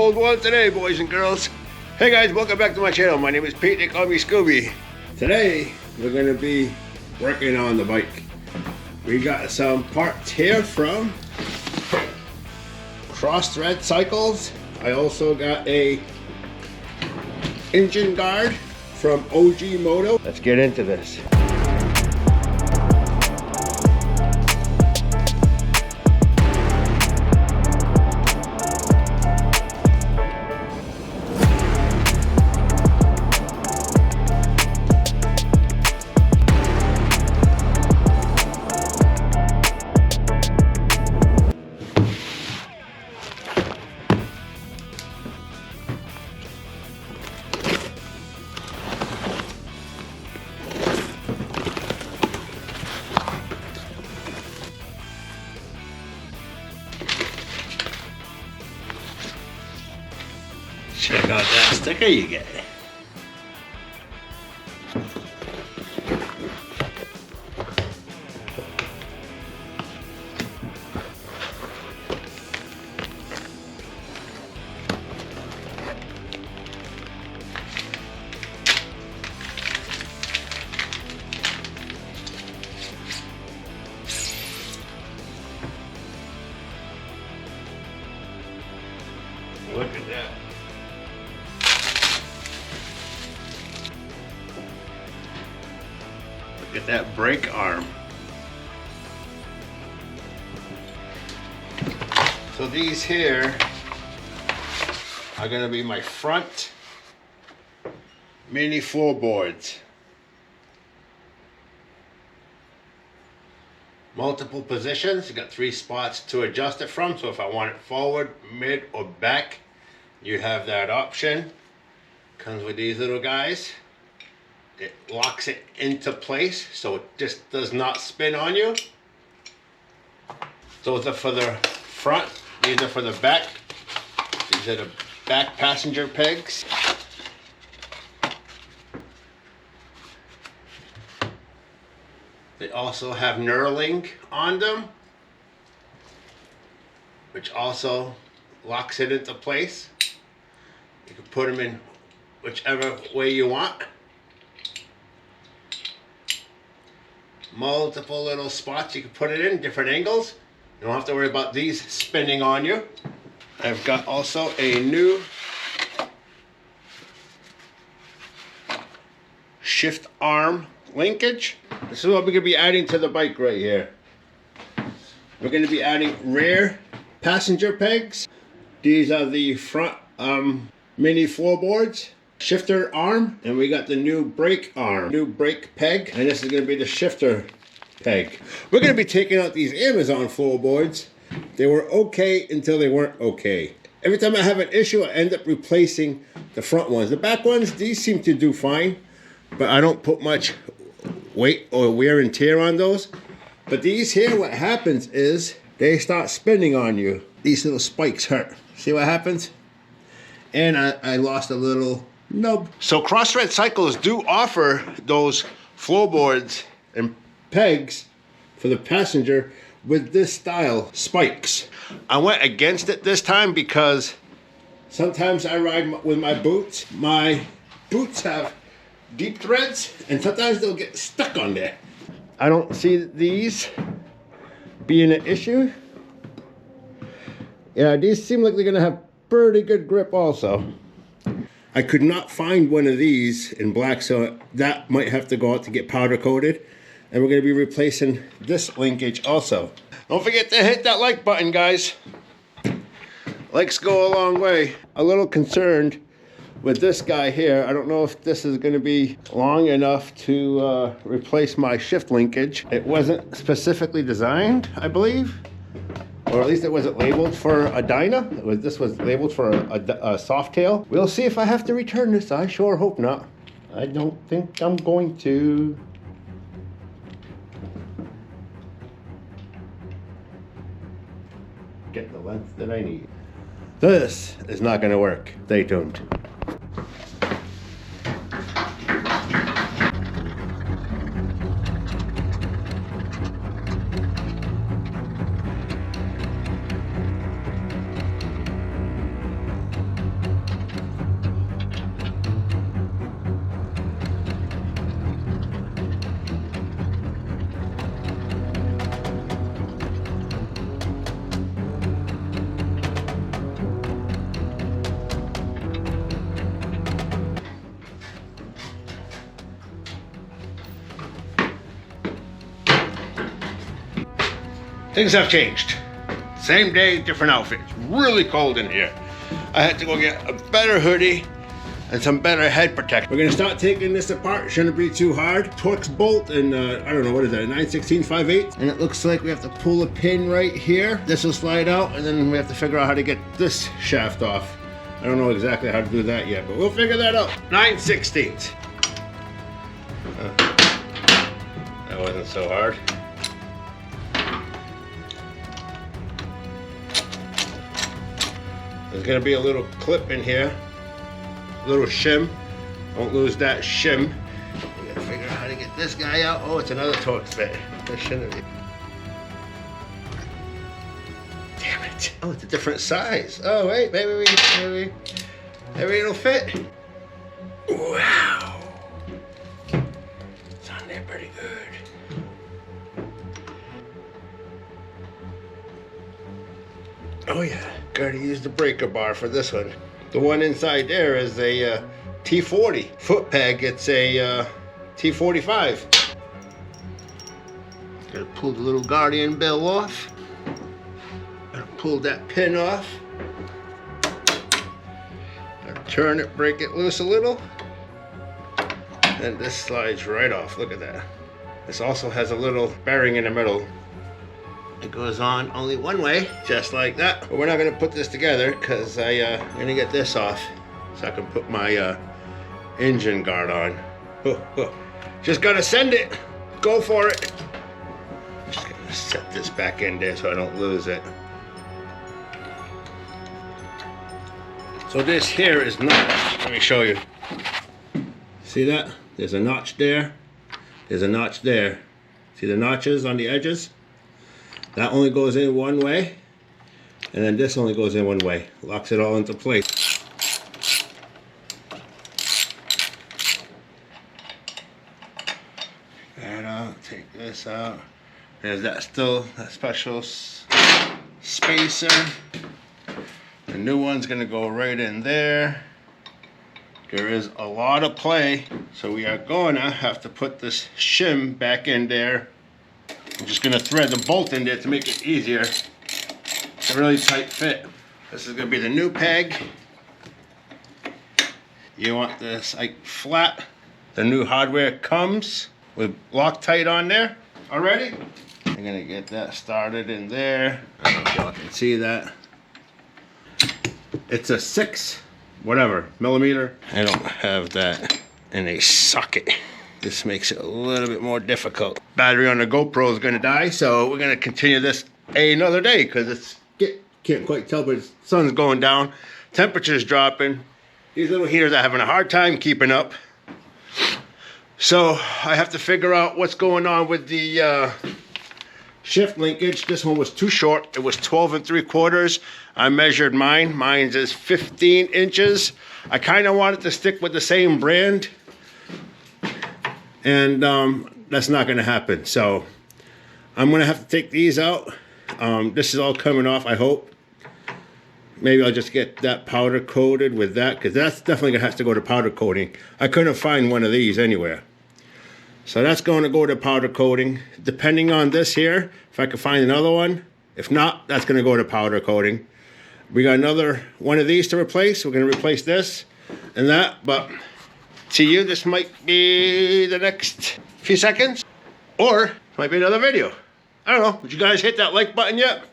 old one today, boys and girls. Hey guys, welcome back to my channel. My name is Pete, they call me Scooby. Today, we're gonna be working on the bike. We got some parts here from Cross Thread Cycles. I also got a engine guard from OG Moto. Let's get into this. Check out that sticker you get. Look at that. Look at that brake arm. So these here are going to be my front mini floorboards. Multiple positions. You got 3 spots to adjust it from. So if I want it forward, mid, or back, you have that option. Comes with these little guys. It locks it into place so it just does not spin on you. Those are for the front, these are for the back. These are the back passenger pegs. They also have knurling on them, which also locks it into place. You can put them in whichever way you want. Multiple little spots you can put it in, different angles. You don't have to worry about these spinning on you. I've got also a new shift arm linkage. This is what we're going to be adding to the bike right here. We're going to be adding rear passenger pegs. These are the front mini floorboards. Shifter arm, and we got the new brake arm, new brake peg, and this is going to be the shifter peg. We're going to be taking out these Amazon floorboards. They were okay until they weren't okay. Every time I have an issue, I end up replacing the front ones. The back ones, these seem to do fine, but I don't put much weight or wear and tear on those. But these here, what happens is they start spinning on you. These little spikes hurt. See what happens? And I lost a little nub. So Cross Thread Cycles do offer those floorboards and pegs for the passenger with this style spikes. I went against it this time because sometimes I ride with my boots. My boots have deep threads and sometimes they'll get stuck on there. I don't see these being an issue. Yeah, these seem like they're gonna have pretty good grip also. I could not find one of these in black, so that might have to go out to get powder coated. And we're going to be replacing this linkage also. Don't forget to hit that like button, guys. Likes go a long way. A little concerned with this guy here. I don't know if this is going to be long enough to replace my shift linkage. It wasn't specifically designed, I believe. Or at least it wasn't labeled for a Dyna. This was labeled for a soft tail. We'll see if I have to return this. I sure hope not. I don't think I'm going to. Get the length that I need. This is not going to work. Stay tuned. things have changed. Same day, different outfit. It's really cold in here. I had to go get a better hoodie and some better head protection. We're gonna start taking this apart. Shouldn't be too hard. Torx bolt and I don't know, what is that, 9/16, 5/8? And it looks like we have to pull a pin right here. This will slide out, and then we have to figure out how to get this shaft off. I don't know exactly how to do that yet, but we'll figure that out. 9/16. That wasn't so hard. There's gonna be a little clip in here, a little shim. Don't lose that shim. We gotta figure out how to get this guy out. Oh, it's another Torx bit. That shouldn't be. Damn it! Oh, it's a different size. Oh wait, maybe it'll fit. Wow, it's on there pretty good. Oh yeah. Gotta use the breaker bar for this one. The one inside there is a T40 foot peg. It's a T45. Gotta pull the little Guardian bell off. Gotta pull that pin off. Gotta turn it, break it loose a little. And this slides right off. Look at that. This also has a little bearing in the middle. It goes on only one way, just like that. But we're not gonna put this together because I'm gonna get this off so I can put my engine guard on. Just gotta send it. Go for it. Just gonna set this back in there so I don't lose it. So this here is notched. Let me show you. See that? There's a notch there. There's a notch there. See the notches on the edges? That only goes in one way, and then this only goes in one way. Locks it all into place. That out, take this out. There's that special spacer. The new one's gonna go right in there. There is a lot of play, so we are gonna have to put this shim back in there. I'm just gonna thread the bolt in there to make it easier. It's a really tight fit. This is gonna be the new peg. You want this like flat. The new hardware comes with Loctite on there already. I'm gonna get that started in there. I don't know if y'all can see that. It's a 6 millimeter. I don't have that in a socket. This makes it a little bit more difficult. Battery on the GoPro is gonna die, so we're gonna continue this another day because it's can't quite tell, but the sun's going down, temperature's dropping. These little heaters are having a hard time keeping up. So I have to figure out what's going on with the shift linkage. This one was too short. It was 12 3/4. I measured mine. Mine's is 15 inches. I kind of wanted to stick with the same brand. And that's not going to happen. So I'm going to have to take these out. This is all coming off, I hope. Maybe I'll just get that powder coated with that, because that's definitely going to have to go to powder coating. I couldn't find one of these anywhere. So that's going to go to powder coating. Depending on this here, if I can find another one. If not, that's going to go to powder coating. We got another one of these to replace. We're going to replace this and that, but to you, this might be the next few seconds, or it might be another video. I don't know. Did you guys hit that like button yet?